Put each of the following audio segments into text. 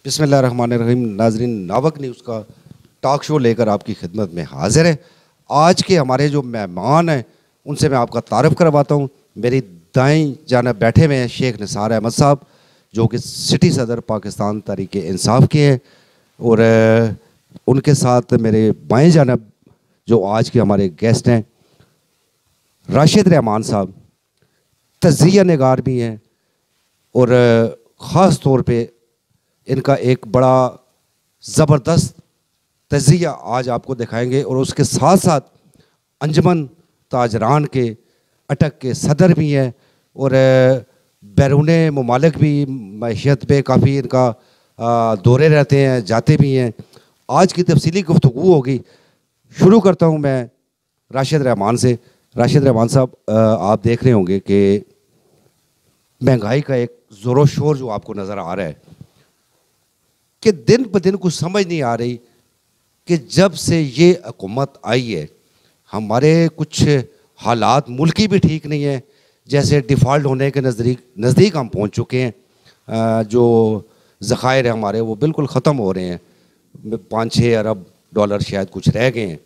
बिस्मिल्लाहिर्रहमानिर्रहीम। नाजरीन, नावक न्यूज़ का टॉक शो लेकर आपकी खिदमत में हाजिर है। आज के हमारे जो मेहमान हैं उनसे मैं आपका तारफ़ करवाता हूँ। मेरी दाईं जानिब बैठे हुए हैं शेख निसार अहमद साहब, जो कि सिटी सदर पाकिस्तान तहरीक इंसाफ के हैं, और उनके साथ मेरे बाएं जानिब जो आज के हमारे गेस्ट हैं राशिद रहमान साहब, तज़िया निगार भी हैं, और ख़ास तौर पे इनका एक बड़ा ज़बरदस्त तज़िया आज आपको दिखाएंगे। और उसके साथ साथ अंजुमन ताजरान के अटक के सदर भी हैं, और बैरून ममालिक भी मैशियत पे काफ़ी इनका दौरे रहते हैं, जाते भी हैं। आज की तफसीली गुफ्तगू होगी। शुरू करता हूँ मैं राशिद रहमान से। राशिद रहमान साहब, आप देख रहे होंगे कि महंगाई का एक ज़ोरो शोर जो आपको नज़र आ रहा है कि दिन ब दिन कुछ समझ नहीं आ रही कि जब से ये हुकूमत आई है हमारे कुछ हालात मुल्की भी ठीक नहीं है। जैसे डिफ़ॉल्ट होने के नज़दीक हम पहुंच चुके हैं। जो ज़खायर हैं हमारे वो बिल्कुल ख़त्म हो रहे हैं। 5-6 अरब डॉलर शायद कुछ रह गए हैं।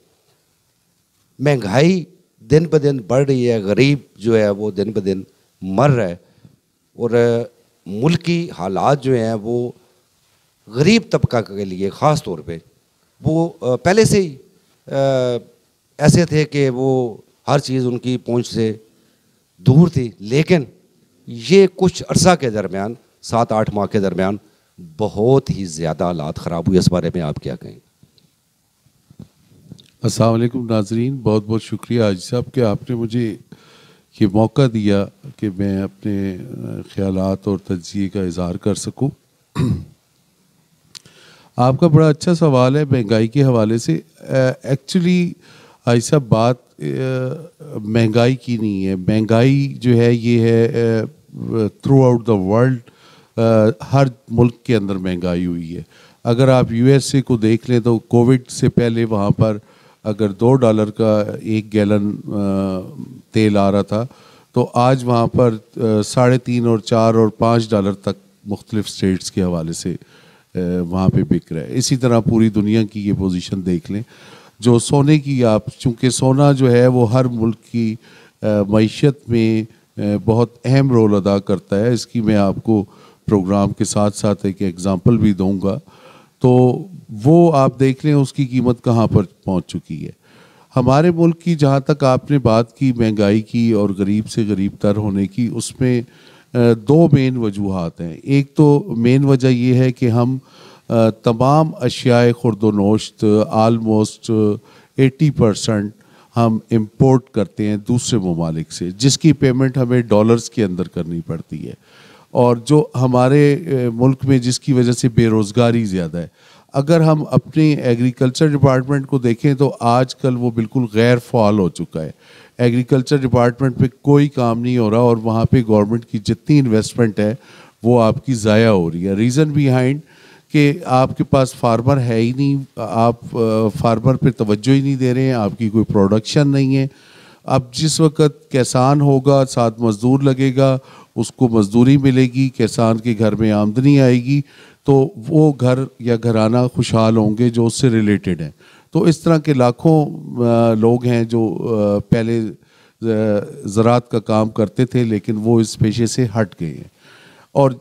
महंगाई दिन ब दिन बढ़ रही है, गरीब जो है वो दिन ब दिन मर रहा है, और मुल्की हालात जो हैं वो गरीब तबका के लिए ख़ास तौर पे वो पहले से ही ऐसे थे कि वो हर चीज़ उनकी पहुंच से दूर थी। लेकिन ये कुछ अरसा के दरमियान 7-8 माह के दरमियान बहुत ही ज़्यादा हालात ख़राब हुए। इस बारे में आप क्या कहेंगे? अस्सलाम वालेकुम नाजरीन, बहुत बहुत शुक्रिया आज साहब कि आपने मुझे ये मौका दिया कि मैं अपने ख़यालात और तज्ज़िये का इज़हार कर सकूं। आपका बड़ा अच्छा सवाल है महंगाई के हवाले से। एक्चुअली आई साहब बात महंगाई की नहीं है। महंगाई जो है ये है थ्रू आउट द वर्ल्ड, हर मुल्क के अंदर महंगाई हुई है। अगर आप यूएसए को देख लें तो कोविड से पहले वहाँ पर अगर $2 का 1 गैलन तेल आ रहा था तो आज वहाँ पर 3.5 और 4 और $5 तक मुख्तलिफ स्टेट्स के हवाले से वहाँ पे बिक रहा है। इसी तरह पूरी दुनिया की ये पोजीशन देख लें। जो सोने की, आप चूँकि सोना जो है वो हर मुल्क की मईशत में बहुत अहम रोल अदा करता है, इसकी मैं आपको प्रोग्राम के साथ साथ एक एग्ज़ाम्पल भी दूंगा। तो वो आप देख लें उसकी कीमत कहाँ पर पहुँच चुकी है। हमारे मुल्क की जहाँ तक आपने बात की महंगाई की और गरीब से गरीब तर होने की, उसमें 2 मेन वजूहात हैं। एक तो मेन वजह ये है कि हम तमाम अशियाए खुर्दोनोश्त आलमोस्ट 80% हम इंपोर्ट करते हैं दूसरे ममालिक से, जिसकी पेमेंट हमें डॉलर्स के अंदर करनी पड़ती है। और जो हमारे मुल्क में जिसकी वजह से बेरोज़गारी ज़्यादा है। अगर हम अपने एग्रीकल्चर डिपार्टमेंट को देखें तो आजकल वो बिल्कुल गैर फ़ाल हो चुका है। एग्रीकल्चर डिपार्टमेंट पे कोई काम नहीं हो रहा और वहाँ पे गवर्नमेंट की जितनी इन्वेस्टमेंट है वो आपकी ज़ाया हो रही है। रीज़न बिहाइंड कि आपके पास फार्मर है ही नहीं, आप फार्मर पे तवज्जो ही नहीं दे रहे हैं, आपकी कोई प्रोडक्शन नहीं है। अब जिस वक्त किसान होगा साथ मज़दूर लगेगा, उसको मज़दूरी मिलेगी, किसान के घर में आमदनी आएगी, तो वो घर या घराना खुशहाल होंगे जो उससे रिलेटेड हैं। तो इस तरह के लाखों लोग हैं जो पहले ज़राअत का काम करते थे लेकिन वो इस पेशे से हट गए हैं। और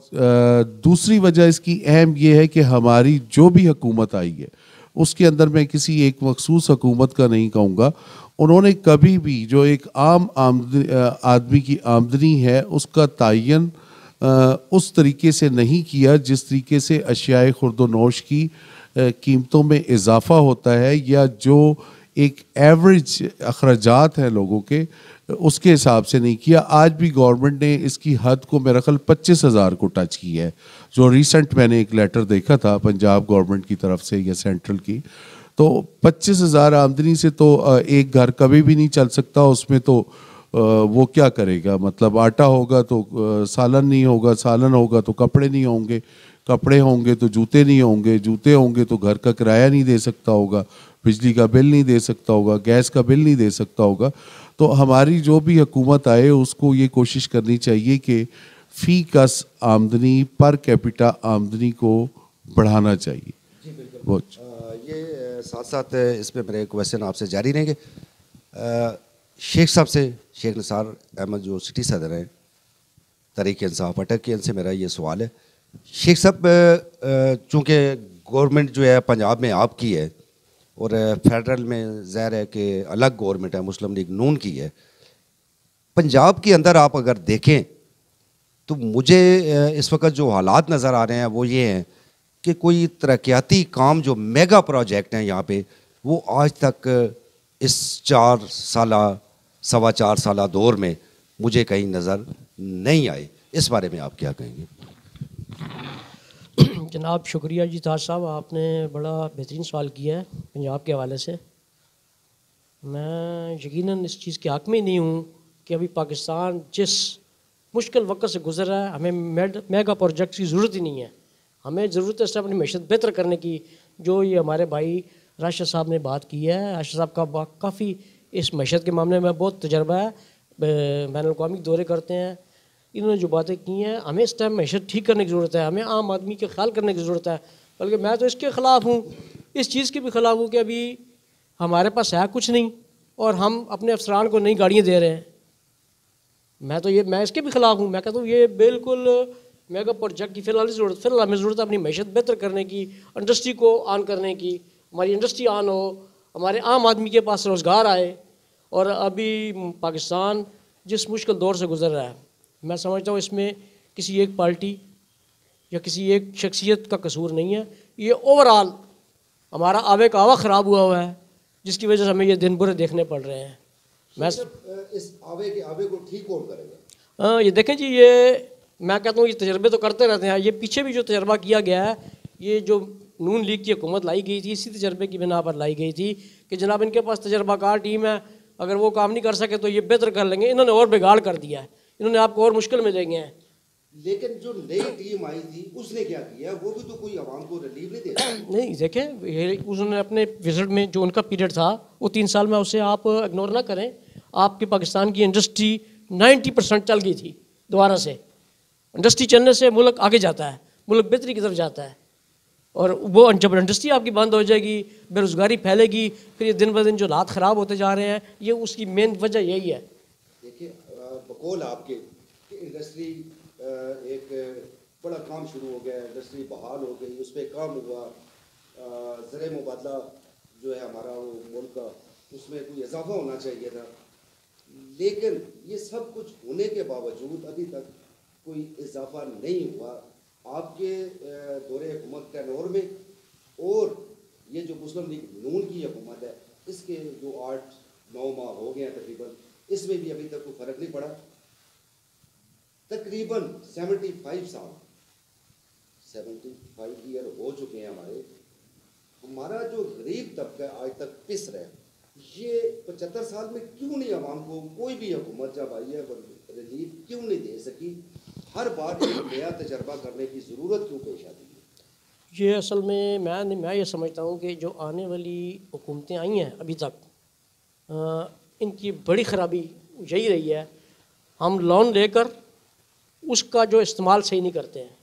दूसरी वजह इसकी अहम ये है कि हमारी जो भी हुकूमत आई है उसके अंदर, मैं किसी एक मखसूस हुकूमत का नहीं कहूँगा, उन्होंने कभी भी जो एक आम आदमी की आमदनी है उसका तयन उस तरीके से नहीं किया जिस तरीके से अशियाए खुर्दोनोश की कीमतों में इजाफ़ा होता है, या जो एक एवरेज अखराजात हैं लोगों के उसके हिसाब से नहीं किया। आज भी गवर्नमेंट ने इसकी हद को मेरा ख्याल 25,000 को टच किया है। जो रिसेंट मैंने एक लेटर देखा था पंजाब गवर्नमेंट की तरफ से या सेंट्रल की, तो 25,000 आमदनी से तो एक घर कभी भी नहीं चल सकता। उसमें तो वो क्या करेगा, मतलब आटा होगा तो सालन नहीं होगा, सालन होगा तो कपड़े नहीं होंगे, कपड़े होंगे तो जूते नहीं होंगे, जूते होंगे तो घर का किराया नहीं दे सकता होगा, बिजली का बिल नहीं दे सकता होगा, गैस का बिल नहीं दे सकता होगा। तो हमारी जो भी हुकूमत आए उसको ये कोशिश करनी चाहिए कि फ़ी कस आमदनी पर कैपिटा आमदनी को बढ़ाना चाहिए। जी बिल्कुल। वो ये साथ साथ इसमें मेरे क्वेश्चन आपसे जारी रहेंगे। शेख साहब से, शेख निसार अहमद जो सिटी सदर हैं तहरीक इंसाफ अटक के, इनसे मेरा ये सवाल है। शेख साहब, चूँकि गवर्नमेंट जो है पंजाब में आपकी है और फेडरल में ज़ाहिर है कि अलग गवर्नमेंट है, मुस्लिम लीग नून की है। पंजाब के अंदर आप अगर देखें तो मुझे इस वक्त जो हालात नज़र आ रहे हैं वो ये हैं कि कोई तरक्याती काम जो मेगा प्रोजेक्ट हैं यहाँ पे, वो आज तक इस 4 साला सवा 4 साला दौर में मुझे कहीं नज़र नहीं आए। इस बारे में आप क्या कहेंगे? जनाब शुक्रिया जी ताज साहब, आपने बड़ा बेहतरीन सवाल किया है पंजाब के हवाले से। मैं यकीनन इस चीज़ के हक़ में नहीं हूँ कि अभी पाकिस्तान जिस मुश्किल वक्त से गुजर रहा है, हमें मेगा प्रोजेक्ट की ज़रूरत ही नहीं है। हमें ज़रूरत है सिर्फ अपनी मैशत बेहतर करने की। जो ये हमारे भाई राशिद साहब ने बात की है, राशिद साहब का काफ़ी इस मैशत के मामले में बहुत तजर्बा है, बैनुल-अक़वामी दौरे करते हैं। इन्होंने जो बातें की हैं, हमें इस टाइम मैशत ठीक करने की ज़रूरत है, हमें आम आदमी के ख्याल करने की ज़रूरत है। बल्कि मैं तो इसके ख़िलाफ़ हूँ, इस चीज़ के भी ख़िलाफ़ हूँ कि अभी हमारे पास है कुछ नहीं और हम अपने अफसरान को नई गाड़ियाँ दे रहे हैं। मैं इसके भी ख़िलाफ़ हूँ। मैं कहता हूँ ये बिल्कुल मेगा प्रोजेक्ट की फ़िलहाल हमें ज़रूरत है अपनी मैशत बेहतर करने की, इंडस्ट्री को ऑन करने की। हमारी इंडस्ट्री ऑन हो, हमारे आम आदमी के पास रोज़गार आए। और अभी पाकिस्तान जिस मुश्किल दौर से गुजर रहा है, मैं समझता हूँ इसमें किसी एक पार्टी या किसी एक शख्सियत का कसूर नहीं है। ये ओवरऑल हमारा आवे का आवा ख़राब हुआ है, जिसकी वजह से हमें ये दिन बुरे देखने पड़ रहे हैं। मैं इस आवे को ठीक कौन करेगा? ये देखें जी, ये मैं कहता हूँ ये तजर्बे तो करते रहते हैं। ये पीछे भी जो तजर्बा किया गया है, ये जो नून लीग की हुकूमत लाई गई थी, इसी तजर्बे की बिना पर लाई गई थी कि जनाब इनके पास तजर्बाकार टीम है, अगर वो काम नहीं कर सके तो ये बेहतर कर लेंगे। इन्होंने और बिगाड़ कर दिया है, इन्होंने आपको और मुश्किल में ले गए हैं। लेकिन जो नई टीम आई थी उसने क्या किया? वो भी तो कोई आवाम को रिलीफ नहीं दे रहा। नहीं देखें, उन्होंने अपने विजिट में जो उनका पीरियड था वो 3 साल में, उसे आप इग्नोर ना करें। आपके पाकिस्तान की इंडस्ट्री 90% चल गई थी दोबारा से। इंडस्ट्री चलने से मुल्क आगे जाता है, मुल्क बेहतरी की तरफ जाता है। और वो जब इंडस्ट्री आपकी बंद हो जाएगी, बेरोज़गारी फैलेगी, फिर ये दिन ब दिन जो हालात ख़राब होते जा रहे हैं, ये उसकी मेन वजह यही है। देखिए, बकौल आपके इंडस्ट्री एक बड़ा काम शुरू हो गया, इंडस्ट्री बहाल हो गई, उस पर काम हुआ, ज़र मुबादला जो है हमारा वो मुल्क का, उसमें कोई इजाफा होना चाहिए था। लेकिन ये सब कुछ होने के बावजूद अभी तक कोई इजाफा नहीं हुआ। आपके दौरे हुकूमत टेनोर में और ये जो मुस्लिम लीग नून की हुकूमत है, इसके जो 8-9 माह हो गए हैं तकरीबन, इसमें भी अभी तक कोई फ़र्क नहीं पड़ा। तकरीबन 75 साल 75 ईयर हो चुके हैं हमारा जो गरीब तबका आज तक पिस रहा है। ये 75 साल में क्यों नहीं आवाम को कोई भी हुकूमत जब आई है रिलीफ क्यों नहीं दे सकी? हर बार एक नया तजर्बा करने की ज़रूरत क्यों पेश आती है? ये असल में मैं ये समझता हूँ कि जो आने वाली हुकूमतें आई हैं अभी तक, इनकी बड़ी ख़राबी यही रही है, हम लोन लेकर उसका जो इस्तेमाल सही नहीं करते हैं।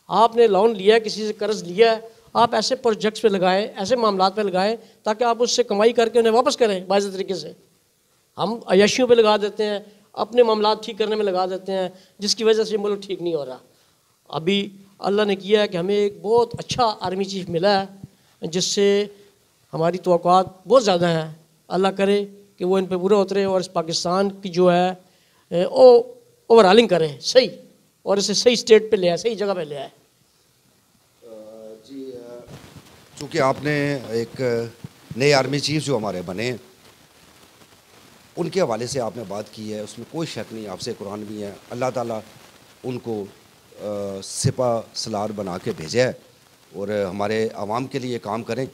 आपने लोन लिया है, किसी से कर्ज़ लिया है, आप ऐसे प्रोजेक्ट्स पे लगाएं, ऐसे मामलात पे लगाएं ताकि आप उससे कमाई करके उन्हें वापस करें बाज़ तरीके से। हम अय्याशियों पे लगा देते हैं, अपने मामलात ठीक करने में लगा देते हैं, जिसकी वजह से मुल्क ठीक नहीं हो रहा। अभी अल्लाह ने किया है कि हमें एक बहुत अच्छा आर्मी चीफ मिला है, जिससे हमारी तवक्कुआत बहुत ज़्यादा हैं। अल्लाह करे कि वो इन पर पूरा उतरे और इस पाकिस्तान की जो है वो ओवरऑलिंग करे सही, और इसे सही स्टेट पे ले आए, सही जगह पे ले आए। जी, चूँकि आपने एक नए आर्मी चीफ जो हमारे बने, उनके हवाले से आपने बात की है, उसमें कोई शक नहीं, आपसे कुरान भी है, अल्लाह ताला उनको सिपा सलार बना के भेजा है और हमारे आवाम के लिए काम करें।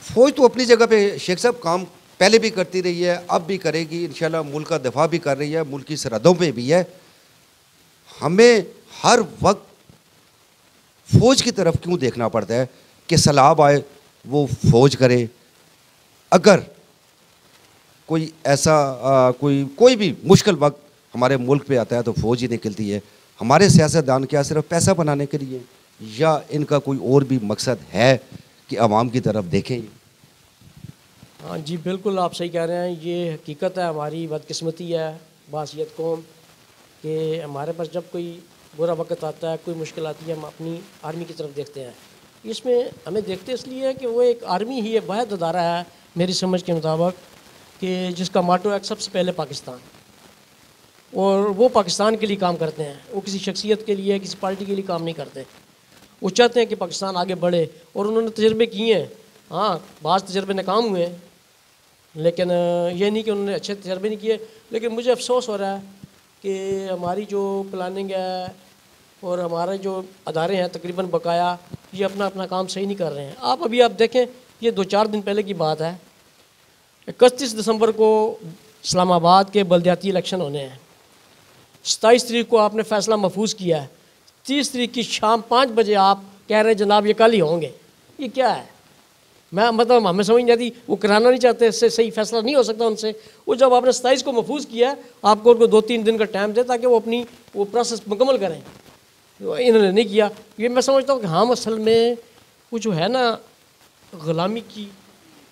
फ़ौज तो अपनी जगह पे शेख साहब काम पहले भी करती रही है, अब भी करेगी इंशाल्लाह, मुल्क का दिफा भी कर रही है, मुल्क की सरहदों पे भी है। हमें हर वक्त फ़ौज की तरफ क्यों देखना पड़ता है कि सलाब आए वो फ़ौज करे? अगर कोई ऐसा कोई भी मुश्किल वक्त हमारे मुल्क पे आता है तो फ़ौज ही निकलती है। हमारे सियासतदान क्या सिर्फ पैसा बनाने के लिए? या इनका कोई और भी मकसद है कि आवाम की तरफ देखें? हाँ जी, बिल्कुल आप सही कह रहे हैं। ये हकीकत है, हमारी बदकिस्मती है बासियत कौम कि हमारे पास जब कोई बुरा वक्त आता है, कोई मुश्किल आती है, हम अपनी आर्मी की तरफ देखते हैं। इसमें हमें देखते इसलिए है कि वो एक आर्मी ही एक वाहिद अदारा है मेरी समझ के मुताबिक कि जिसका माटो है सबसे पहले पाकिस्तान, और वो पाकिस्तान के लिए काम करते हैं। वो किसी शख्सियत के लिए, किसी पार्टी के लिए काम नहीं करते। वो चाहते हैं कि पाकिस्तान आगे बढ़े, और उन्होंने तजर्बे किए हैं। हाँ, बाज़ तजर्बे नाकाम हुए हैं, लेकिन ये नहीं कि उन्होंने अच्छे तजर्बे नहीं किए। लेकिन मुझे अफसोस हो रहा है कि हमारी जो प्लानिंग है और हमारे जो अदारे हैं तकरीबन बकाया, ये अपना अपना काम सही नहीं कर रहे हैं। आप देखें, ये 2-4 दिन पहले की बात है, 31 दिसंबर को इस्लामाबाद के बल्दियाती इलेक्शन होने हैं। 27 तारीख को आपने फ़ैसला महफूज किया है, 30 तारीख की शाम 5 बजे आप कह रहे हैं जनाब ये कल ही होंगे। ये क्या है? मैं मतलब हमें समझ नहीं आती। वो कराना नहीं चाहते, इससे सही फैसला नहीं हो सकता उनसे। वो जब आपने 27 को महफूज किया है, आपको उनको 2-3 दिन का टाइम दे ताकि वो अपनी वो प्रोसेस मुकम्मल करें। इन्होंने नहीं किया। ये मैं समझता हूँ कि हम असल में वो जो है ना ग़ुलामी की,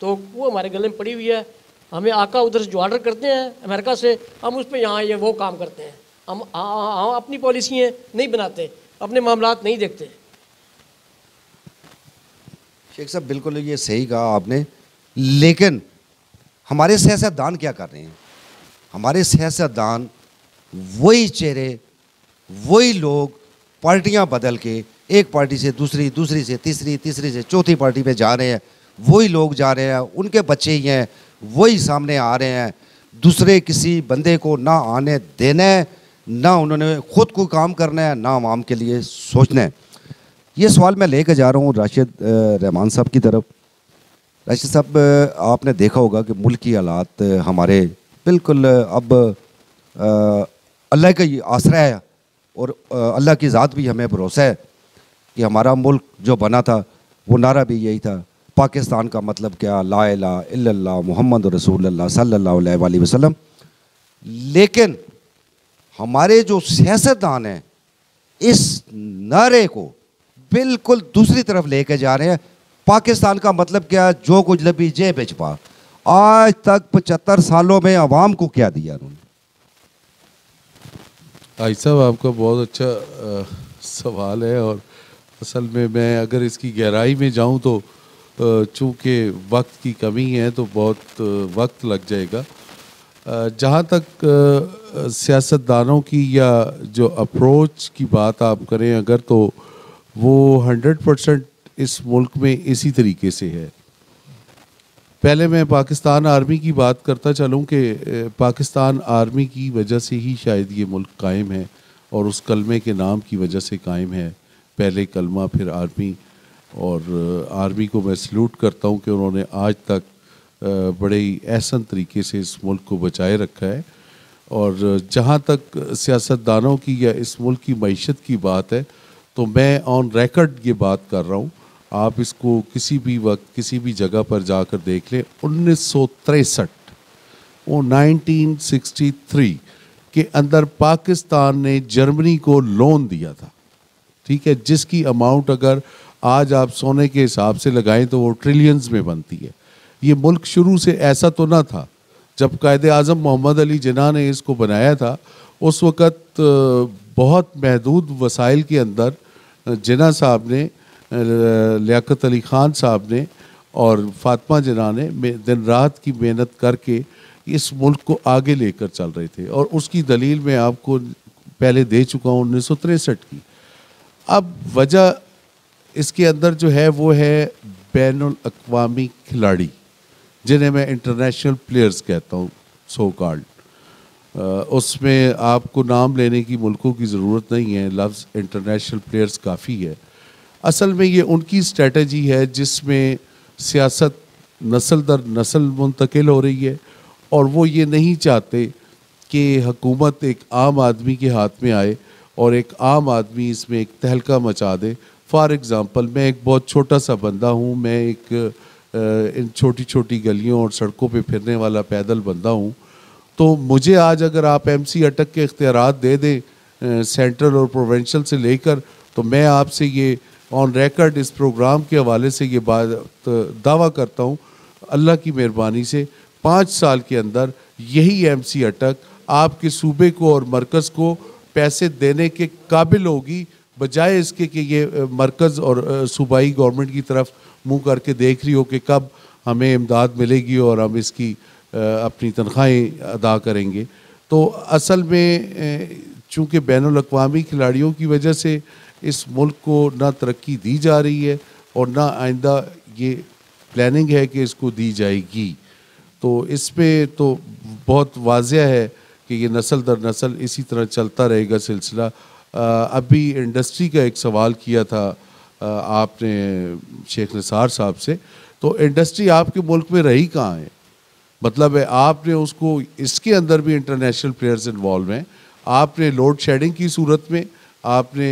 तो वो हमारे गले में पड़ी हुई है। हमें आका उधर से जो ऑर्डर करते हैं अमेरिका से, हम उस पर यहाँ ये वो काम करते हैं। हम अपनी पॉलिसियाँ नहीं बनाते, अपने मामलात नहीं देखते। शेख साहब बिल्कुल ये सही कहा आपने, लेकिन हमारे सियासतदान क्या कर रहे हैं? हमारे सियासतदान वही चेहरे, वही लोग पार्टियां बदल के एक पार्टी से दूसरी, दूसरी से तीसरी, तीसरी से चौथी पार्टी पे जा रहे हैं। वही लोग जा रहे हैं, उनके बच्चे ही हैं, वही सामने आ रहे हैं। दूसरे किसी बंदे को ना आने देना है, ना उन्होंने खुद को काम करना है, ना आवाम के लिए सोचना है। ये सवाल मैं लेकर जा रहा हूँ राशिद रहमान साहब की तरफ। राशिद साहब, आपने देखा होगा कि मुल्क की हालात हमारे बिल्कुल अब अल्लाह का आसरा है, और अल्लाह की ज़ात भी हमें भरोसा है कि हमारा मुल्क जो बना था वो नारा भी यही था, पाकिस्तान का मतलब क्या, ला इलाहा इल्लल्लाह मुहम्मद रसूलुल्लाह सल्लल्लाहु अलैहि वसल्लम। लेकिन हमारे जो सियासतदान हैं इस नारे को बिल्कुल दूसरी तरफ लेके जा रहे हैं। पाकिस्तान का मतलब क्या, जो कुछ लबी जे बेचपा। आज तक 75 सालों में अवाम को क्या दिया उन्होंने? भाई साहब, आपका बहुत अच्छा सवाल है, और असल में मैं अगर इसकी गहराई में जाऊं तो चूँकि वक्त की कमी है तो बहुत वक्त लग जाएगा। जहाँ तक सियासतदानों की या जो अप्रोच की बात आप करें अगर, तो वो 100% इस मुल्क में इसी तरीके से है। पहले मैं पाकिस्तान आर्मी की बात करता चलूं कि पाकिस्तान आर्मी की वजह से ही शायद ये मुल्क कायम है, और उस कलमे के नाम की वजह से कायम है। पहले कलमा फिर आर्मी, और आर्मी को मैं सल्यूट करता हूं कि उन्होंने आज तक बड़े ही एहसन तरीके से इस मुल्क को बचाए रखा है। और जहाँ तक सियासतदानों की या इस मुल्क की मईशत की बात है, तो मैं ऑन रिकॉर्ड ये बात कर रहा हूँ। आप इसको किसी भी वक्त किसी भी जगह पर जाकर देख लें। 1963 वो 1963 के अंदर पाकिस्तान ने जर्मनी को लोन दिया था, ठीक है, जिसकी अमाउंट अगर आज आप सोने के हिसाब से लगाएं तो वो ट्रिलियंस में बनती है। ये मुल्क शुरू से ऐसा तो ना था। जब कायदे आज़म मोहम्मद अली जिन्ना ने इसको बनाया था, उस वक़्त बहुत महदूद वसाइल के अंदर जिन्ना साहब ने, लियाकत अली ख़ान साहब ने और फातिमा जिन्ना ने दिन रात की मेहनत करके इस मुल्क को आगे लेकर चल रहे थे। और उसकी दलील मैं आपको पहले दे चुका हूँ 1963 की। अब वजह इसके अंदर जो है वो है बैनुल अक़वामी खिलाड़ी, जिन्हें मैं इंटरनेशनल प्लेयर्स कहता हूँ, सो कॉल्ड। उसमें आपको नाम लेने की मुल्कों की ज़रूरत नहीं है, लफ्ज़ इंटरनेशनल प्लेयर्स काफ़ी है। असल में ये उनकी स्ट्रेटजी है जिसमें सियासत नस्ल दर नस्ल मुंतकिल हो रही है, और वो ये नहीं चाहते कि हुकूमत एक आम आदमी के हाथ में आए और एक आम आदमी इसमें एक तहलका मचा दे। फॉर एग्ज़ाम्पल, मैं एक बहुत छोटा सा बंदा हूँ, मैं एक इन छोटी छोटी गलियों और सड़कों पे फिरने वाला पैदल बंदा हूँ। तो मुझे आज अगर आप MC अटक के इख्तियारात दे दें सेंट्रल और प्रोविंशियल से लेकर, तो मैं आपसे ये ऑन रिकॉर्ड इस प्रोग्राम के हवाले से ये बात दावा करता हूँ अल्लाह की मेहरबानी से 5 साल के अंदर यही MC अटक आपके सूबे को और मरकज़ को पैसे देने के काबिल होगी, बजाय इसके कि ये मरकज़ और सूबाई गवर्नमेंट की तरफ मुंह करके देख रही हो कि कब हमें इमदाद मिलेगी और हम इसकी अपनी तनख्वाहें अदा करेंगे। तो असल में चूँकि बैनुल-अक़वामी खिलाड़ियों की वजह से इस मुल्क को ना तरक्की दी जा रही है और ना आइंदा ये प्लानिंग है कि इसको दी जाएगी। तो इस पे तो बहुत वाज़ेह है कि ये नस्ल दर नस्ल इसी तरह चलता रहेगा सिलसिला। अभी इंडस्ट्री का एक सवाल किया था आपने शेख निसार साहब से, तो इंडस्ट्री आपके मुल्क में रही कहाँ है? मतलब है आपने उसको, इसके अंदर भी इंटरनेशनल प्लेयर्स इन्वॉल्व हैं। आपने लोड शेडिंग की सूरत में, आपने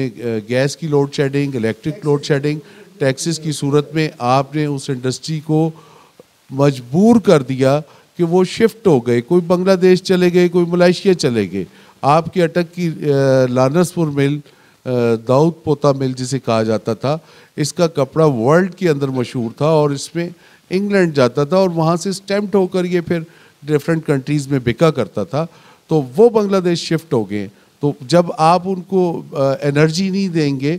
गैस की load shedding, electric load shedding, taxes की सूरत में आपने उस इंडस्ट्री को मजबूर कर दिया कि वो शिफ्ट हो गए, कोई बांग्लादेश चले गए, कोई मलेशिया चले गए। आपके अटक की लानसपुर मिल, दाऊद पोता मिल जिसे कहा जाता था, इसका कपड़ा वर्ल्ड के अंदर मशहूर था और इसमें इंग्लैंड जाता था और वहाँ से स्टैम्प्ड होकर ये फिर डिफरेंट कंट्रीज़ में बिका करता था। तो वो बांग्लादेश शिफ्ट हो गए। तो जब आप उनको एनर्जी नहीं देंगे,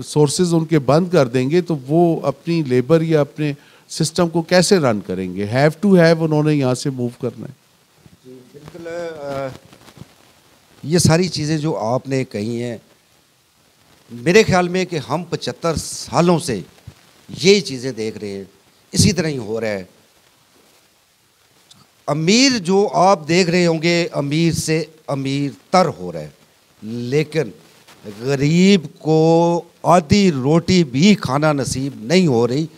सोर्सेज उनके बंद कर देंगे, तो वो अपनी लेबर या अपने सिस्टम को कैसे रन करेंगे? हैव टू हैव उन्होंने यहाँ से मूव करना है। जी बिल्कुल, ये सारी चीज़ें जो आपने कही हैं, मेरे ख्याल में कि हम 75 सालों से यही चीज़ें देख रहे हैं, इसी तरह ही हो रहा है। अमीर जो आप देख रहे होंगे अमीर से अमीर तर हो रहा है, लेकिन गरीब को आधी रोटी भी खाना नसीब नहीं हो रही।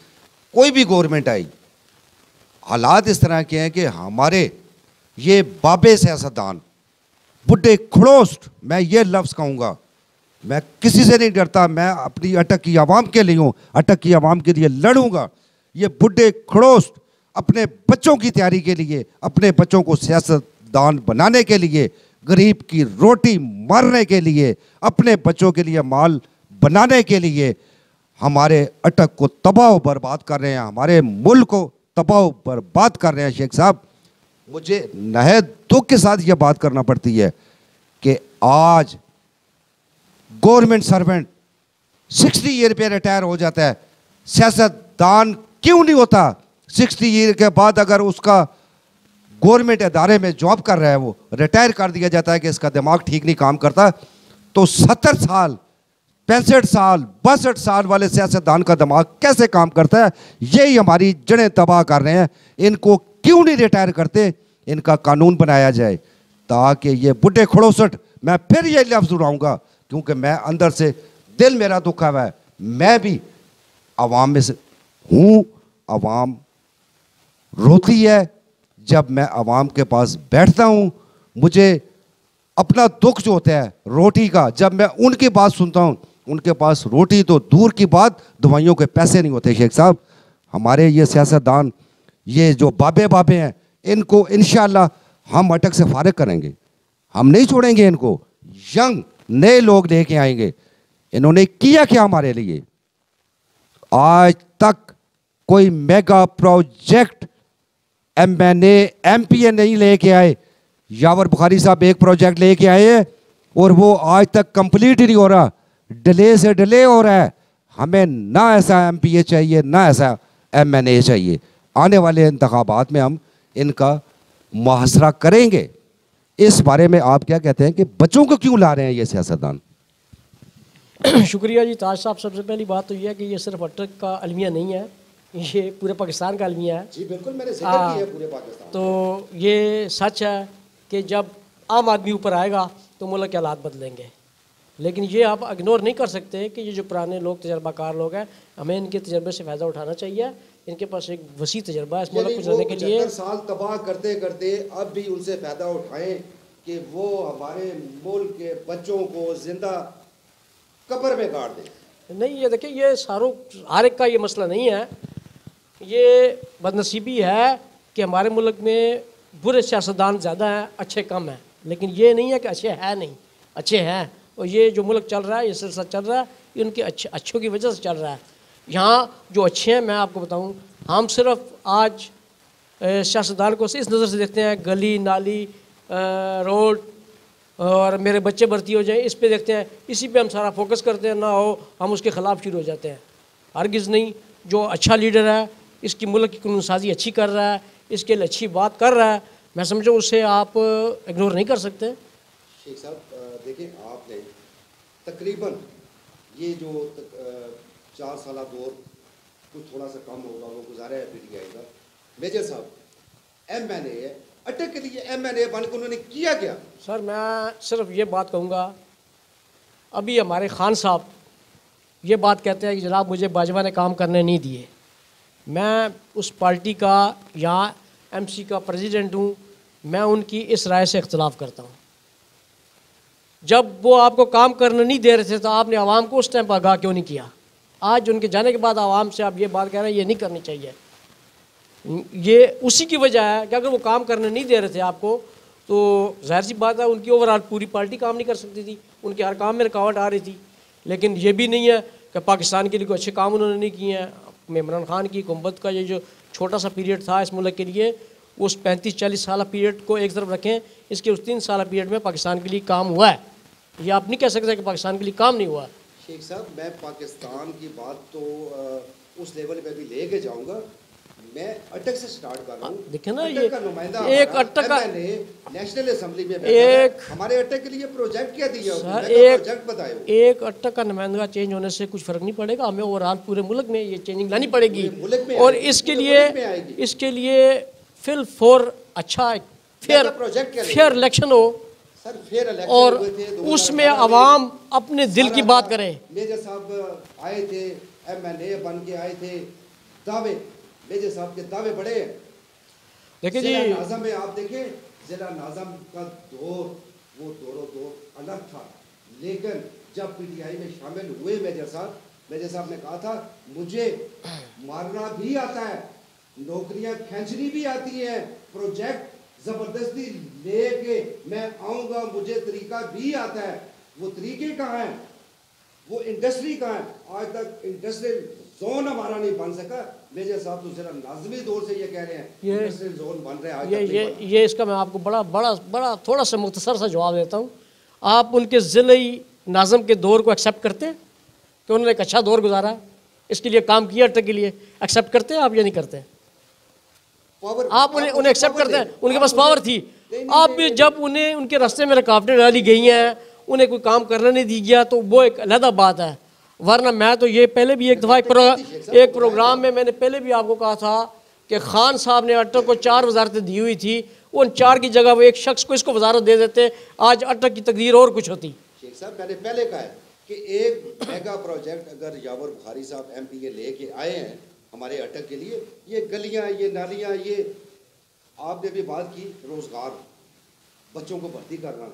कोई भी गवर्नमेंट आई, हालात इस तरह के हैं कि हमारे ये बाबे सियासतदान, बुढ़े खड़ोस्ट, मैं ये लफ्ज़ कहूँगा, मैं किसी से नहीं डरता, मैं अपनी अटक की आवाम के लिए हूँ, अटक की आवाम के लिए लड़ूंगा। ये बुढ़े खड़ोस्ट अपने बच्चों की तैयारी के लिए, अपने बच्चों को सियासतदान बनाने के लिए, गरीब की रोटी मारने के लिए, अपने बच्चों के लिए माल बनाने के लिए हमारे अटक को तबाह बर्बाद कर रहे हैं, हमारे मुल्क को तबाह बर्बाद कर रहे हैं। शेख साहब, मुझे नहायत दुख के साथ ये बात करना पड़ती है कि आज गवर्नमेंट सर्वेंट 60 ईयर पे रिटायर हो जाता है, सियासतदान क्यों नहीं होता? 60 ईयर के बाद अगर उसका गवर्नमेंट इदारे में जॉब कर रहा है, वो रिटायर कर दिया जाता है कि इसका दिमाग ठीक नहीं काम करता, तो 70 साल 65 साल 62 साल वाले सियासतदान का दिमाग कैसे काम करता है? यही हमारी जड़ें तबाह कर रहे हैं। इनको क्यों नहीं रिटायर करते? इनका कानून बनाया जाए ताकि ये बुढ़े खड़ोसट, मैं फिर ये लफ्ज़ उड़ाऊंगा क्योंकि मैं अंदर से दिल मेरा दुखा हुआ है, मैं भी आवाम में से हूँ। आवाम रोती है जब मैं आवाम के पास बैठता हूँ, मुझे अपना दुख जो होता है रोटी का, जब मैं उनकी बात सुनता हूँ, उनके पास रोटी तो दूर की बात, दवाइयों के पैसे नहीं होते। शेख साहब, हमारे ये सियासतदान, ये जो बाबे हैं, इनको इंशाल्लाह हम अटक से फारिग करेंगे, हम नहीं छोड़ेंगे इनको। यंग नए लोग लेके आएंगे। इन्होंने किया क्या हमारे लिए? आज तक कोई मेगा प्रोजेक्ट MNA MPA नहीं लेके आए। यावर बुखारी साहब एक प्रोजेक्ट लेके आए हैं और वो आज तक कंप्लीट ही नहीं हो रहा, डिले से डिले हो रहा है। हमें ना ऐसा MPA चाहिए, ना ऐसा MNA चाहिए। आने वाले इंतखाबात में हम इनका मुहासरा करेंगे। इस बारे में आप क्या कहते हैं कि बच्चों को क्यों ला रहे हैं ये सियासतदान? शुक्रिया जी ताज साहब। सबसे पहली बात तो यह है कि ये सिर्फ अटक का अलमिया नहीं है, ये पूरे पाकिस्तान का अलमिया है। जी बिल्कुल, मैंने जिक्र किया है पूरे पाकिस्तान। तो ये सच है कि जब आम आदमी ऊपर आएगा तो मुल्क के हालात बदलेंगे, लेकिन ये आप इग्नोर नहीं कर सकते कि ये जो पुराने लोग, तजर्बाकार लोग हैं, हमें इनके तजर्बे से फ़ायदा उठाना चाहिए। इनके पास एक वसी तजर्बा है इस मुल्क को चलाने के लिए। 75 साल तबाह करते करते अब भी उनसे फ़ायदा उठाएं कि वो हमारे मुल्क के बच्चों को जिंदा कब्र में गाड़ दें। नहीं, ये देखिए, ये सारों हर एक का ये मसला नहीं है। ये बदनसीबी है कि हमारे मुल्क में बुरे सियासतदान ज़्यादा हैं, अच्छे कम हैं। लेकिन ये नहीं है कि अच्छे हैं नहीं, अच्छे हैं और ये जो मुल्क चल रहा है, ये सिलसिला चल रहा है, ये उनके अच्छों की वजह से चल रहा है। यहाँ जो अच्छे हैं, मैं आपको बताऊँ, हम सिर्फ आज सियासतदान को इस नज़र से देखते हैं, गली नाली रोड और मेरे बच्चे भर्ती हो जाएं, इस पे देखते हैं, इसी पे हम सारा फोकस करते हैं, ना हो हम उसके ख़िलाफ़ शुरू हो जाते हैं। हरगिज़ नहीं। जो अच्छा लीडर है, इसकी मुल्क की कानून साजी अच्छी कर रहा है, इसके लिए अच्छी बात कर रहा है, मैं समझूँ उसे आप इग्नोर नहीं कर सकते। शेख साहब देखिए, आपने तकरीबन ये जो 4 साल दौर कुछ थोड़ा सा कम होगा वो गुजारा है PTI का। मेजर साहब MNA है, अटक के लिए MNA बन के उन्होंने किया क्या? सर मैं सिर्फ ये बात कहूँगा, अभी हमारे खान साहब ये बात कहते हैं कि जनाब मुझे बाजवा ने काम करने नहीं दिए। मैं उस पार्टी का यहाँ MC का प्रेसिडेंट हूँ, मैं उनकी इस राय से इख्तलाफ करता हूँ। जब वो आपको काम करने नहीं दे रहे थे तो आपने आवाम को उस टाइम पर आगाह क्यों नहीं किया? आज उनके जाने के बाद आवाम से आप ये बात कह रहे हैं, ये नहीं करनी चाहिए। ये उसी की वजह है कि अगर वो काम करने नहीं दे रहे थे आपको, तो जाहिर सी बात है उनकी ओवरऑल पूरी पार्टी काम नहीं कर सकती थी, उनके हर काम में रुकावट आ रही थी। लेकिन ये भी नहीं है कि पाकिस्तान के लिए कोई अच्छे काम उन्होंने नहीं किए हैं। इमरान खान की हुकूमत का ये जो छोटा सा पीरियड था इस मुल्क के लिए, उस 35-40 साल पीरियड को एक तरफ रखें, इसके उस 3 साल पीरियड में पाकिस्तान के लिए काम हुआ है। ये आप नहीं कह सकते कि पाकिस्तान के लिए काम नहीं हुआ। शेख साहब मैं पाकिस्तान की बात तो उस लेवल पे भी लेके जाऊंगा, मैं अटक से स्टार्ट कर रहा हूँ। देखिए ना, अटक ये का नुमाइंदा एक अटक का नेशनल असेंबली में एक हमारे अटक के लिए प्रोजेक्ट क्या दिया सर, एक प्रोजेक्ट बताओ। एक अटक का नुमाइंदा चेंज होने से कुछ फर्क नहीं पड़ेगा, हमें ओवरऑल पूरे मुल्क में ये चेंजिंग लानी पड़ेगी। और इसके लिए फिल फॉर अच्छा फेयर इलेक्शन हो और उसमें अवाम अपने दिल की बात करें। मेजर साहब आए थे, MNA बन के आए थे, दावे मेजर साहब के दावे बड़े। देखिए जी, नाज़म में आप देखें, जिला नाज़म का दौर वो दौर अलग था, लेकिन जब PTI में शामिल हुए मेजर साहब ने कहा था मुझे मारना भी आता है, नौकरियां खींचनी भी आती हैं, प्रोजेक्ट जबरदस्ती लेके मैं आऊंगा, मुझे तरीका भी आता है। वो तरीके कहाँ हैं, वो इंडस्ट्री कहाँ है? आज तक इंडस्ट्रियल जोन हमारा नहीं बन सका। मेजर साहब तो जरा नाज़मी दौर से ये कह रहे हैं इंडस्ट्रियल जोन बन रहे हैं, आज तक ये इसका मैं आपको बड़ा थोड़ा सा मुख्तसर सा जवाब देता हूँ। आप उनके ज़िले नाज़म के दौर को एक्सेप्ट करते हैं कि उन्होंने एक अच्छा दौर गुजारा, इसके लिए काम किया, अटक के लिए एक्सेप्ट करते हैं आप या नहीं करते? आप उन्हें एक्सेप्ट करते हैं? उनके पास पावर थी। आप भी जब उन्हें उनके रास्ते में रुकावटें डाली गई हैं, उन्हें कोई काम करने नहीं दी गया, तो वो एक अलग बात है। वरना मैं तो ये पहले भी एक दफ़ा एक प्रोग्राम में मैंने पहले भी आपको कहा था कि खान साहब ने अटक को 4 वजारतें दी हुई थी, उन 4 की जगह वो एक शख्स को इसको वजारत दे देते, आज अटक की तकदीर और कुछ होती। शेख साहब मैंने पहले कहा है कि एक मेगा प्रोजेक्ट अगर यावर बुखारी साहब MPA लेके आए हैं हमारे अटक के लिए, ये गलियां, ये नालियां, ये आपने भी बात की, रोजगार, बच्चों को भर्ती करना,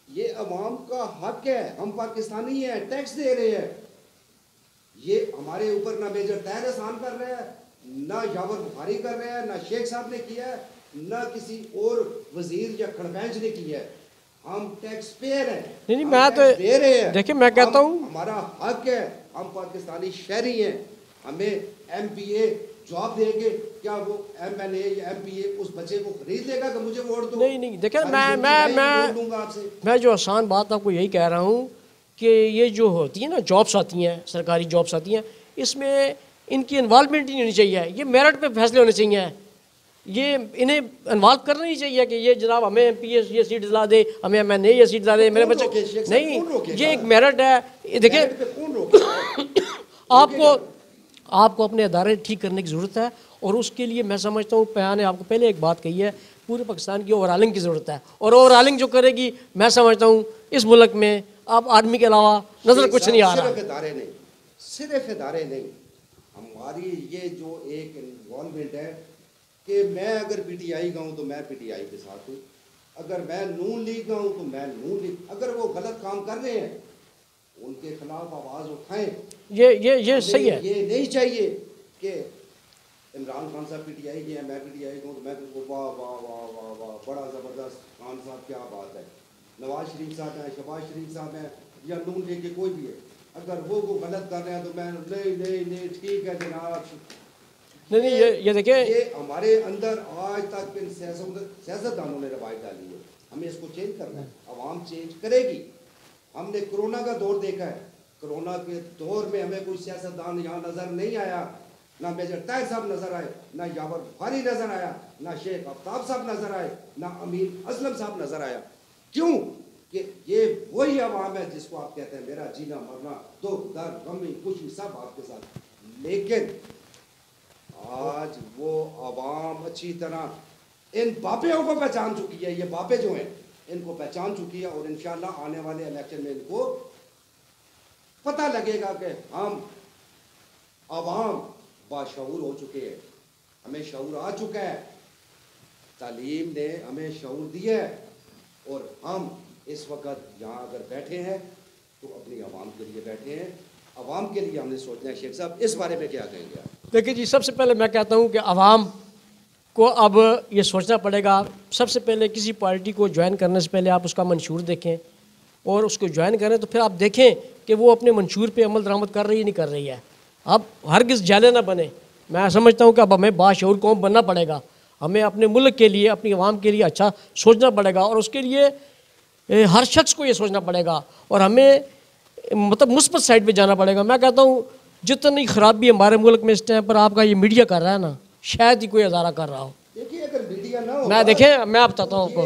ये अवाम का हक है। हम पाकिस्तानी हैं, टैक्स दे रहे हैं, ये हमारे ऊपर ना मेजर तैर एहसान कर रहे हैं, ना यावर बुखारी कर रहे हैं, ना शेख साहब ने किया है, ना किसी और वजीर या खड़बैंच ने किया है। हम टैक्स पेयर हैं। नहीं मैं तो दे रहे हैं। देखिए मैं कहता हूँ हमारा हक है, हम पाकिस्तानी शहरी हैं, हमें MPA जॉब देंगे, क्या वो MNA या MPA उस बच्चे को खरीद लेगा कि मुझे वोट दो? नहीं देखिए मैं जो आसान बात आपको यही कह रहा हूँ कि ये जो होती है ना जॉब्स आती हैं, सरकारी जॉब्स आती हैं, इसमें इनकी इन्वॉल्वमेंट ही नहीं होनी चाहिए। ये मेरिट पे फैसले होने चाहिए, ये इन्हें इन्वॉल्व करना नहीं चाहिए कि ये जनाब हमें MPA ये सीट दिला दे, हमें MNA ये सीट दिला दे, मेरे बच्चे नहीं, ये एक मेरिट है। देखिए आपको अपने अदारे ठीक करने की ज़रूरत है, और उसके लिए मैं समझता हूँ मैंने आपको पहले एक बात कही है, पूरे पाकिस्तान की ओवरऑलिंग की ज़रूरत है, और ओवरऑलिंग जो करेगी मैं समझता हूँ इस मुल्क में आप आदमी के अलावा नज़र कुछ नहीं आ रहा। सिर्फ इदारे नहीं, हमारी ये जो एक इन्वॉल्वमेंट है कि मैं अगर PTI का हूँ तो मैं PTI के साथ हूँ, अगर मैं नून लीग का हूँ तो मैं नून लीग, अगर वो गलत काम कर रहे हैं उनके खिलाफ आवाज़ उठाएं। ये सही है। ये नहीं चाहिए कि इमरान खान साहब PTI के हैं, मैं PTI का हूँ तो मैं वाह वाह वाह वाह वाह बड़ा ज़बरदस्त खान साहब क्या बात है। नवाज शरीफ साहब हैं, शहबाज शरीफ साहब हैं या नून लीग के कोई भी है, अगर वो गलत कर रहे हैं तो मैं नहीं नहीं नहीं ठीक है जनाब। नहीं ये देखिए, ये हमारे अंदर आज तक इन सियासतदानों ने रवायत डाली है, हमें इसको चेंज करना है, अवाम चेंज करेगी। हमने कोरोना का दौर देखा है, कोरोना के दौर में हमें कोई सियासतदान यहाँ नजर नहीं आया, ना मेजर ताहिर साहब नजर आए, ना यावर बुखारी नजर आया, ना शेख आफ्ताब साहब नजर आए, ना अमीर असलम साहब नजर आया। क्यों? कि ये वही अवाम है जिसको आप कहते हैं मेरा जीना मरना, दुख दर्द गमी खुशी सब आपके साथ। लेकिन आज वो अवाम अच्छी तरह इन बापेओं को पहचान चुकी है, ये बापे जो हैं इनको पहचान चुकी है, और इंशाल्लाह आने वाले इलेक्शन में इनको पता लगेगा कि हम अवाम बाशऊर हो चुके हैं, हमें शऊर आ चुका है, तालीम ने हमें शऊर दिया है, और हम इस वक्त यहाँ अगर बैठे हैं तो अपनी आवाम के लिए बैठे हैं, आवाम के लिए हमने सोचना है। शेख साहब इस बारे में क्या कहेंगे आप? देखिए जी, सबसे पहले मैं कहता हूँ कि आवाम को अब ये सोचना पड़ेगा, सबसे पहले किसी पार्टी को ज्वाइन करने से पहले आप उसका मंशूर देखें, और उसको ज्वाइन करें तो फिर आप देखें कि वो अपने मंशूर पे अमल दरामद कर रही है नहीं कर रही है। अब हरगिज़ जाले ना बने। मैं समझता हूँ कि अब हमें बाशऊर कौम बनना पड़ेगा, हमें अपने मुल्क के लिए अपनी आवाम के लिए अच्छा सोचना पड़ेगा, और उसके लिए हर शख्स को ये सोचना पड़ेगा, और हमें मतलब मुस्बत साइड पे जाना पड़ेगा। मैं कहता हूँ जितनी खराबी हमारे मुल्क में इस टाइम पर आपका ये मीडिया कर रहा है ना, शायद ही कोई अदारा कर रहा हो। देखिए अगर मीडिया ना हो, मैं देखें मैं बताता हूँ आपको,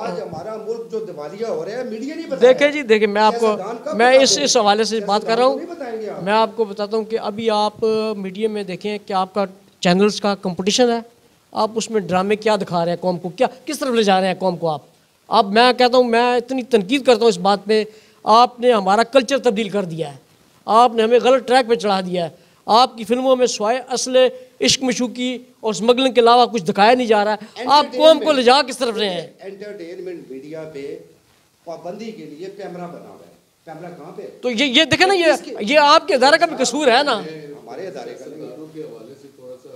आज हमारा मुल्क जो दिवालिया हो रहा है मीडिया नहीं बताएगा। देखे जी, देखिए मैं आपको मैं इस हवाले से बात कर रहा हूँ। मैं आपको बताता हूँ कि अभी आप मीडिया में देखें कि आपका चैनल्स का कंपटीशन है, आप उसमें ड्रामे क्या दिखा रहे हैं कौम को, क्या किस तरफ ले जा रहे हैं कौम को आप। अब मैं कहता हूँ, मैं इतनी तनकीद करता हूँ इस बात पे, आपने हमारा कल्चर तब्दील कर दिया है, आपने हमें गलत ट्रैक पे चढ़ा दिया है। आपकी फिल्मों में स्वाय असले इश्क मशूकी और स्मगलिंग के अलावा कुछ दिखाया नहीं जा रहा है। आप कौम को ले जा किस तरफ रहे हैं? एंटरटेनमेंट मीडिया पे पाबंदी के लिए कैमरा बना हुआ है, कैमरा कहाँ पे? तो ये देखे ना, ये आपके अदारे का भी कसूर है ना। हमारे अदारे का के हवाले से थोड़ा सा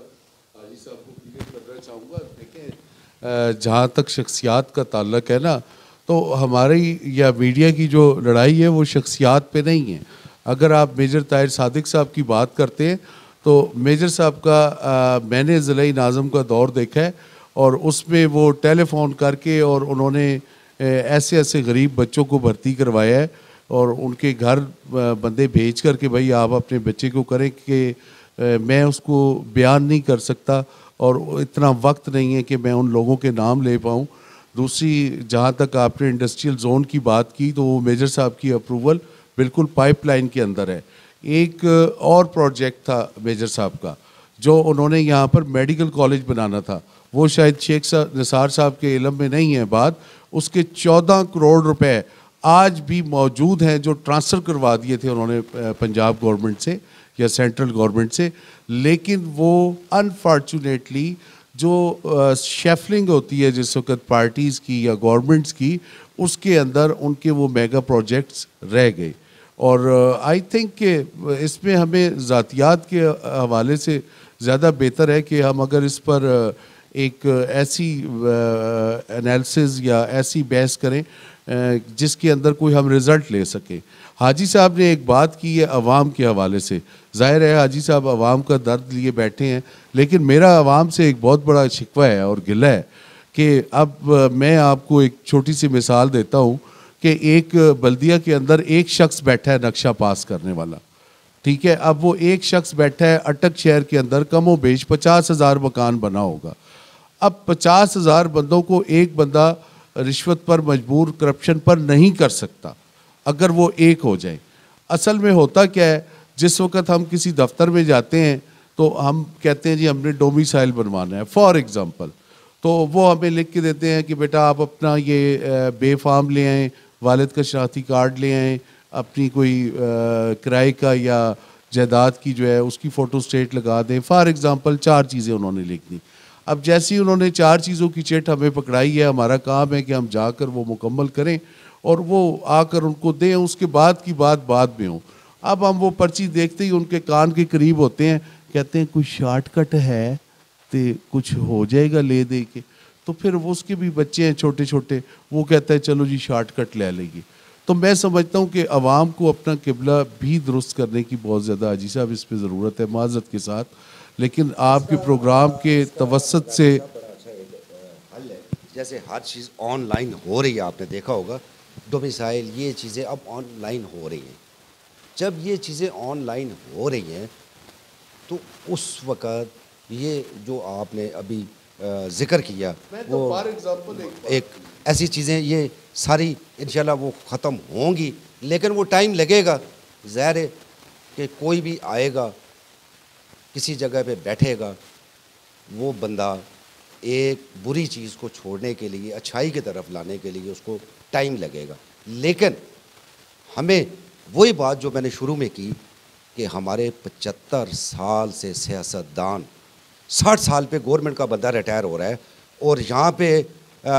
हाजी साहब को क्लियर करना चाहूँगा। देखें, जहाँ तक शख्सियात का ताल्लुक है ना, तो हमारी या मीडिया की जो लड़ाई है वो शख्सियात पे नहीं है। अगर आप मेजर ताहिर सादिक साहब की बात करते हैं तो मेजर साहब का मैंने ज़िला नाज़म का दौर देखा है, और उसमें वो टेलीफोन करके और उन्होंने ऐसे ऐसे गरीब बच्चों को भर्ती करवाया है, और उनके घर बंदे भेज कर के भाई आप अपने बच्चे को करें कि मैं उसको बयान नहीं कर सकता, और इतना वक्त नहीं है कि मैं उन लोगों के नाम ले पाऊँ। दूसरी, जहाँ तक आपने इंडस्ट्रियल जोन की बात की, तो वो मेजर साहब की अप्रूवल बिल्कुल पाइपलाइन के अंदर है। एक और प्रोजेक्ट था मेजर साहब का, जो उन्होंने यहाँ पर मेडिकल कॉलेज बनाना था, वो शायद शेख निसार साहब के इल्म में नहीं है बात, उसके 14 करोड़ रुपए आज भी मौजूद हैं जो ट्रांसफ़र करवा दिए थे उन्होंने पंजाब गवर्नमेंट से या सेंट्रल गवर्नमेंट से। लेकिन वो अनफॉर्चुनेटली जो शेफलिंग होती है जिस वक्त पार्टीज़ की या गवर्नमेंट्स की, उसके अंदर उनके वो मेगा प्रोजेक्ट्स रह गए। और आई थिंक कि इसमें हमें ज़ातियात के हवाले से ज़्यादा बेहतर है कि हम अगर इस पर एक ऐसी एनालिसिस या ऐसी बहस करें जिसके अंदर कोई हम रिज़ल्ट ले सकें। हाजी साहब ने एक बात की है अवाम के हवाले से, ज़ाहिर है हाजी साहब अवाम का दर्द लिए बैठे हैं, लेकिन मेरा अवाम से एक बहुत बड़ा शिकवा है और गिला है कि अब मैं आपको एक छोटी सी मिसाल देता हूँ कि एक बल्दिया के अंदर एक शख्स बैठा है नक्शा पास करने वाला, ठीक है। अब वो एक शख्स बैठा है अटक शहर के अंदर, कमो बेश 50,000 मकान बना होगा। अब 50,000 बंदों को एक बंदा रिश्वत पर मजबूर, करप्शन पर नहीं कर सकता अगर वो एक हो जाए। असल में होता क्या है, जिस वक्त हम किसी दफ्तर में जाते हैं तो हम कहते हैं जी हमने डोमिसाइल बनवाना है फॉर एग्ज़ाम्पल, तो वो हमें लिख के देते हैं कि बेटा आप अपना ये बेफाम ले आएँ, वालिद का शनाख्ती कार्ड ले आएँ, अपनी कोई किराए का या जायदाद की जो है उसकी फ़ोटो स्टेट लगा दें। फॉर एग्ज़ाम्पल 4 चीज़ें उन्होंने लिख दी। अब जैसे ही उन्होंने 4 चीज़ों की चिट हमें पकड़ाई है, हमारा काम है कि हम जाकर वो मुकम्मल करें और वो आकर उनको दें, उसके बाद की बात बाद में हो। अब हम वो पर्ची देखते ही उनके कान के करीब होते हैं, कहते हैं कुछ शॉर्टकट है तो कुछ हो जाएगा ले दे के। तो फिर वो उसके भी बच्चे हैं छोटे छोटे, वो कहता है चलो जी शॉर्टकट ले लेंगे। तो मैं समझता हूँ कि आवाम को अपना किबला भी दुरुस्त करने की बहुत ज़्यादा हाजी साहब इस पर ज़रूरत है, माज़रत के साथ, लेकिन आपके प्रोग्राम के तवसत से जैसे हर चीज़ ऑनलाइन हो रही है, आपने देखा होगा डोमिसाइल, ये चीज़ें अब ऑनलाइन हो रही हैं। जब ये चीज़ें ऑनलाइन हो रही हैं तो उस वक़्त ये जो आपने अभी ज़िक्र किया वो फॉर एग्जांपल एक ऐसी चीज़ें ये सारी इंशाल्लाह वो ख़त्म होंगी, लेकिन वो टाइम लगेगा। ज़ाहिर है कि कोई भी आएगा किसी जगह पे बैठेगा, वो बंदा एक बुरी चीज़ को छोड़ने के लिए, अच्छाई की तरफ लाने के लिए उसको टाइम लगेगा। लेकिन हमें वही बात जो मैंने शुरू में की कि हमारे 75 साल से सियासतदान, 60 साल पे गवर्नमेंट का बंदा रिटायर हो रहा है और यहाँ पे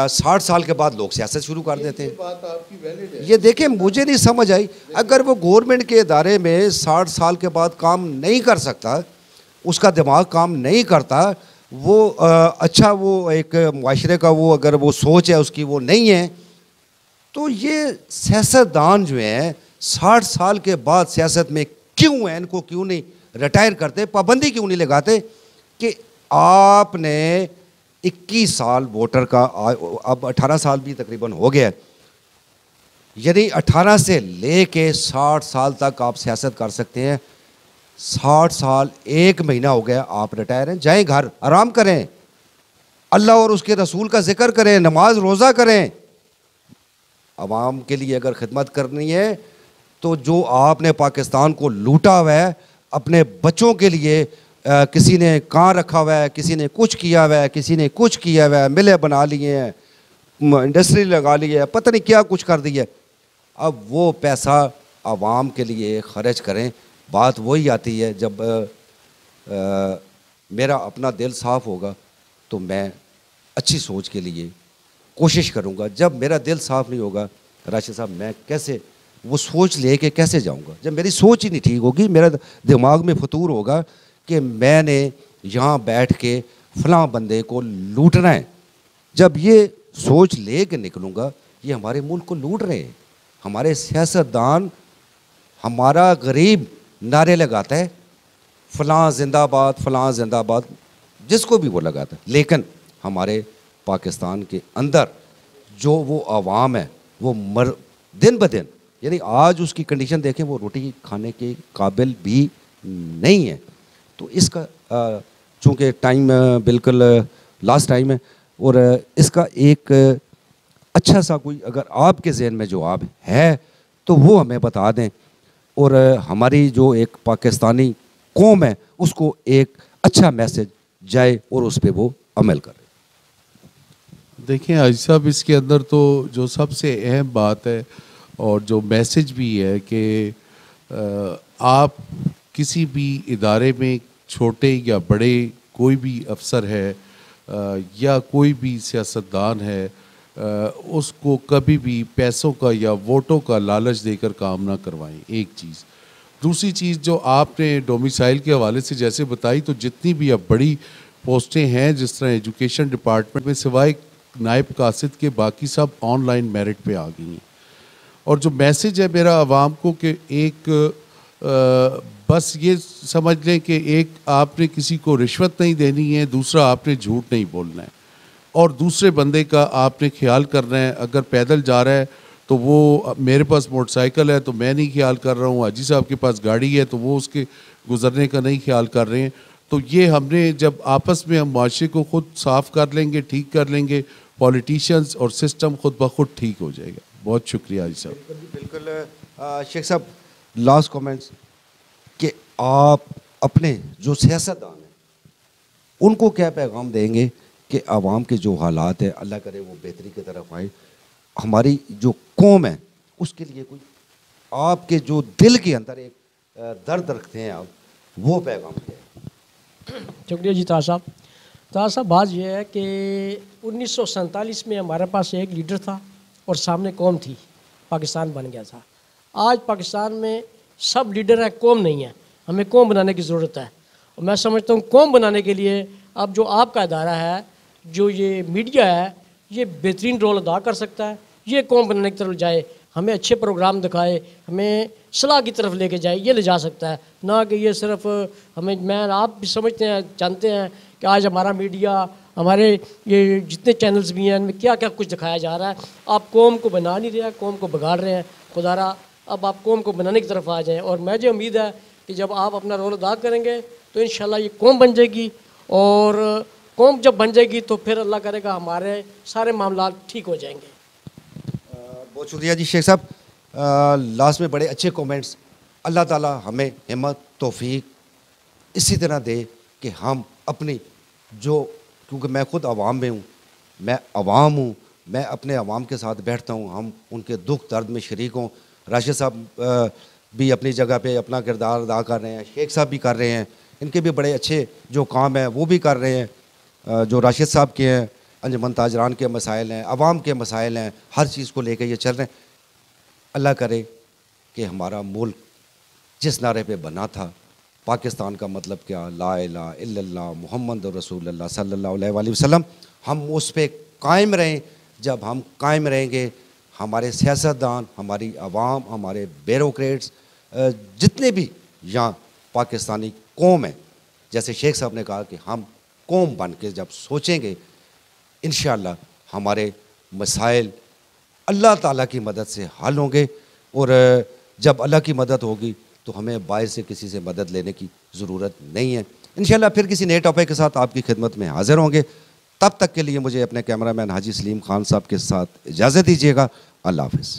60 साल के बाद लोग सियासत शुरू कर देते हैं। बात आपकी वैलिड है। ये देखें, मुझे नहीं समझ आई, अगर वो गवर्नमेंट के इदारे में 60 साल के बाद काम नहीं कर सकता, उसका दिमाग काम नहीं करता, वो अच्छा वो एक मुआशरे का वो अगर वो सोच है उसकी वो नहीं है, तो ये सियासतदान जो हैं 60 साल के बाद सियासत में क्यों है, इनको क्यों नहीं रिटायर करते, पाबंदी क्यों नहीं लगाते कि आपने 21 साल वोटर का, अब 18 साल भी तकरीबन हो गया, यानी 18 से लेके 60 साल तक आप सियासत कर सकते हैं। 60 साल 1 महीना हो गया आप रिटायर हैं, जाएं घर, आराम करें, अल्लाह और उसके रसूल का जिक्र करें, नमाज रोज़ा करें। आवाम के लिए अगर खिदमत करनी है तो जो आपने पाकिस्तान को लूटा हुआ है, अपने बच्चों के लिए किसी ने कहाँ रखा हुआ है, किसी ने कुछ किया हुआ है, किसी ने कुछ किया हुआ है, मिलें बना लिए हैं, इंडस्ट्री लगा ली है, पता नहीं क्या कुछ कर दिया। अब वो पैसा आवाम के लिए खर्च करें। बात वही आती है, जब मेरा अपना दिल साफ़ होगा तो मैं अच्छी सोच के लिए कोशिश करूँगा। जब मेरा दिल साफ़ नहीं होगा राशिद साहब, मैं कैसे वो सोच ले के कैसे जाऊँगा? जब मेरी सोच ही नहीं ठीक होगी, मेरा दिमाग में फतूर होगा कि मैंने यहाँ बैठ के फ़लाँ बंदे को लूटना है, जब ये सोच ले के निकलूँगा, ये हमारे मुल्क को लूट रहे हैं। हमारे सियासतदान, हमारा गरीब नारे लगाता है फ़लाँ जिंदाबाद, फ़लाँ जिंदाबाद, जिसको भी वो लगाता है, लेकिन हमारे पाकिस्तान के अंदर जो वो आवाम है वो दिन ब दिन, यानी आज उसकी कंडीशन देखें, वो रोटी खाने के काबिल भी नहीं है। तो इसका चूँकि टाइम बिल्कुल लास्ट टाइम है और इसका एक अच्छा सा कोई अगर आपके जहन में जवाब है तो वो हमें बता दें और हमारी जो एक पाकिस्तानी कौम है उसको एक अच्छा मैसेज जाए और उस पर वो अमल करे। देखिए हाजी साहब, इसके अंदर तो जो सबसे अहम बात है और जो मैसेज भी है कि आप किसी भी इदारे में, छोटे या बड़े, कोई भी अफसर है या कोई भी सियासतदान है, उसको कभी भी पैसों का या वोटों का लालच देकर काम ना करवाएं, एक चीज़। दूसरी चीज़ जो आपने डोमिसाइल के हवाले से जैसे बताई, तो जितनी भी अब बड़ी पोस्टें हैं, जिस तरह एजुकेशन डिपार्टमेंट में, सिवाय नायब कासिद के बाकी सब ऑनलाइन मेरिट पे आ गई हैं। और जो मैसेज है मेरा आवाम को कि एक बस ये समझ लें कि एक आपने किसी को रिश्वत नहीं देनी है, दूसरा आपने झूठ नहीं बोलना है और दूसरे बंदे का आपने ख्याल करना है। अगर पैदल जा रहा है तो वो, मेरे पास मोटरसाइकिल है तो मैं नहीं ख्याल कर रहा हूँ, हाजी साहब के पास गाड़ी है तो वो उसके गुजरने का नहीं ख्याल कर रहे हैं। तो ये हमने जब आपस में हम माशरे को खुद साफ़ कर लेंगे, ठीक कर लेंगे, पॉलिटिशियंस और सिस्टम खुद ब खुद ठीक हो जाएगा। बहुत शुक्रिया हाजी साहब। बिल्कुल शेख साहब, लास्ट कमेंट्स कि आप अपने जो सियासतदान हैं उनको क्या पैगाम देंगे कि आवाम के जो हालात है, अल्लाह करे वो बेहतरी की तरफ आए, हमारी जो कौम है उसके लिए कोई आपके जो दिल के अंदर एक दर्द रखते हैं आप, वो पैगाम है? शुक्रिया जी ताज साहब। ताज साहब, बात यह है कि 1947 में हमारे पास एक लीडर था और सामने कौम थी, पाकिस्तान बन गया था। आज पाकिस्तान में सब लीडर हैं, कौम नहीं है। हमें कौम बनाने की ज़रूरत है और मैं समझता हूँ कौम बनाने के लिए अब जो आपका इदारा है, जो ये मीडिया है ये बेहतरीन रोल अदा कर सकता है, ये कौम बनने की तरफ जाए, हमें अच्छे प्रोग्राम दिखाए, हमें सलाह की तरफ लेके जाए, ये ले जा सकता है। ना कि ये सिर्फ हमें, मैं आप भी समझते हैं, जानते हैं कि आज हमारा मीडिया, हमारे ये जितने चैनल्स भी हैं इनमें क्या क्या कुछ दिखाया जा रहा है। आप कौम को बना नहीं रहे हैं, कौम को बिगाड़ रहे हैं। खुदारा अब आप कौम को बनाने की तरफ आ जाएं, और मुझे उम्मीद है कि जब आप अपना रोल अदा करेंगे तो इंशाल्लाह ये कौम बन जाएगी, और कौम जब बन जाएगी तो फिर अल्लाह करेगा हमारे सारे मामला ठीक हो जाएंगे। बहुत शुक्रिया जी शेख साहब। लास्ट में बड़े अच्छे कमेंट्स। अल्लाह ताला हमें हिम्मत तौफीक इसी तरह दे कि हम अपनी जो, क्योंकि मैं खुद अवाम में हूँ, मैं अवाम हूँ, मैं अपने अवाम के साथ बैठता हूँ, हम उनके दुख दर्द में शरीक हों। राशिद साहब भी अपनी जगह पे अपना किरदार अदा कर रहे हैं, शेख साहब भी कर रहे हैं, इनके भी बड़े अच्छे जो काम है वो भी कर रहे हैं। जो राशिद साहब के हैं, अंजुमन ताजरान के मसाइल हैं, अवाम के मसाइल हैं, हर चीज़ को लेकर ये चल रहे हैं। अल्लाह करे कि हमारा मुल्क जिस नारे पे बना था, पाकिस्तान का मतलब क्या, ला इलाहा इल्लल्लाह मुहम्मद रसूलुल्लाह सल्लल्लाहु अलैहि वसल्लम, हम उस पर कायम रहें। जब हम कायम रहेंगे, हमारे सियासतदान, हमारी आवाम, हमारे ब्यूरोक्रेट्स, जितने भी यहाँ पाकिस्तानी कौम है, जैसे शेख साहब ने कहा कि हम कौम बन के जब सोचेंगे, इंशाअल्लाह हमारे मसाइल अल्लाह ताला की मदद से हल होंगे। और जब अल्लाह की मदद होगी तो हमें बाहर से किसी से मदद लेने की ज़रूरत नहीं है। इंशाअल्लाह फिर किसी नए टॉपिक के साथ आपकी खिदमत में हाजिर होंगे। तब तक के लिए मुझे अपने कैमरामैन हाजी सलीम खान साहब के साथ इजाज़त दीजिएगा। अल्लाह हाफ़िज़।